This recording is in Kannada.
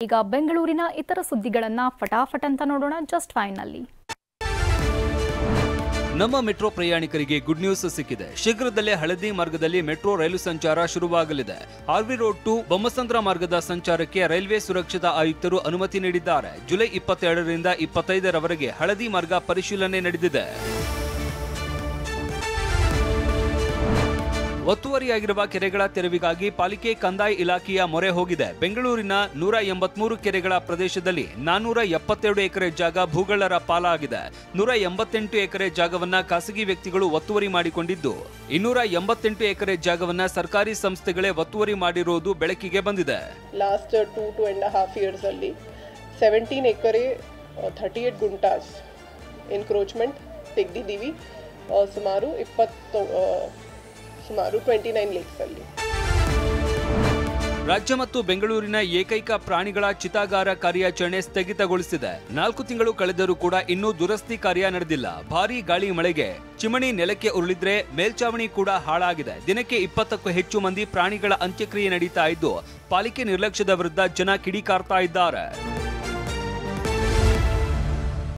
ಈಗ ಬೆಂಗಳೂರಿನ ಇತರ ಸುದ್ದಿಗಳನ್ನ ಫಟಾಫಟ್ ಅಂತ ನೋಡೋಣ ಜಸ್ಟ್ ಫೈನ್ ನಲ್ಲಿ. ನಮ್ಮ ಮೆಟ್ರೋ ಪ್ರಯಾಣಿಕರಿಗೆ ಗುಡ್ ನ್ಯೂಸ್ ಸಿಕ್ಕಿದೆ. ಶೀಘ್ರದಲ್ಲೇ ಹಳದಿ ಮಾರ್ಗದಲ್ಲಿ ಮೆಟ್ರೋ ರೈಲು ಸಂಚಾರ ಶುರುವಾಗಲಿದೆ. ಆರ್ವಿ ರೋಡ್ ಟು ಬೊಮ್ಮಸಂದ್ರ ಮಾರ್ಗದ ಸಂಚಾರಕ್ಕೆ ರೈಲ್ವೆ ಸುರಕ್ಷತಾ ಆಯುಕ್ತರು ಅನುಮತಿ ನೀಡಿದ್ದಾರೆ. ಜುಲೈ 22ರಿಂದ 25ರವರೆಗೆ ಹಳದಿ ಮಾರ್ಗ ಪರಿಶೀಲನೆ ನಡೆದಿದೆ. ಒತ್ತುವರಿಯಾಗಿರುವ ಕೆರೆಗಳ ತೆರವಿಗಾಗಿ ಪಾಲಿಕೆ ಕಂದಾಯ ಇಲಾಖೆಯ ಮೊರೆ ಹೋಗಿದೆ. ಬೆಂಗಳೂರಿನ 183 ಕೆರೆಗಳ ಪ್ರದೇಶದಲ್ಲಿ 472 ಎಕರೆ ಜಾಗ ಭೂಗಳ್ಳರ ಪಾಲಾಗಿದೆ. 188 ಎಕರೆ ಜಾಗವನ್ನ ಖಾಸಗಿ ವ್ಯಕ್ತಿಗಳು ಒತ್ತುವರಿ ಮಾಡಿಕೊಂಡಿದ್ದು, 288 ಎಕರೆ ಜಾಗವನ್ನ ಸರ್ಕಾರಿ ಸಂಸ್ಥೆಗಳೇ ಒತ್ತುವರಿ ಮಾಡಿರುವುದು ಬೆಳಕಿಗೆ ಬಂದಿದೆ. ಲಾಸ್ಟ್ 2.5 years ಅಲ್ಲಿ 17 ಎಕರೆ 38 ಗುಂಟಾಸ್ ಎನ್ಕ್ರೋಚ್ಮೆಂಟ್ ತೆಗೆದಿದ್ದೀವಿ. ಸುಮಾರು 29 ಲೇಕ್ಸ್ ಅಲ್ಲಿ. ರಾಜ್ಯ ಮತ್ತು ಬೆಂಗಳೂರಿನ ಏಕೈಕ ಪ್ರಾಣಿಗಳ ಚಿತಾಗಾರ ಕಾರ್ಯಾಚರಣೆ ಸ್ಥಗಿತಗೊಳಿಸಿದೆ. 4 ತಿಂಗಳು ಕಳೆದರೂ ಕೂಡ ಇನ್ನೂ ದುರಸ್ತಿ ಕಾರ್ಯ ನಡೆದಿಲ್ಲ. ಭಾರೀ ಗಾಳಿ ಮಳೆಗೆ ಚಿಮಣಿ ನೆಲಕ್ಕೆ ಉರುಳಿದ್ರೆ ಮೇಲ್ಚಾವಣಿ ಕೂಡ ಹಾಳಾಗಿದೆ. ದಿನಕ್ಕೆ 20ಕ್ಕೂ ಹೆಚ್ಚು ಮಂದಿ ಪ್ರಾಣಿಗಳ ಅಂತ್ಯಕ್ರಿಯೆ ನಡೀತಾ ಇದ್ದು, ಪಾಲಿಕೆ ನಿರ್ಲಕ್ಷ್ಯದ ವಿರುದ್ಧ ಜನ ಕಿಡಿಕಾರ್ತಾ ಇದ್ದಾರೆ.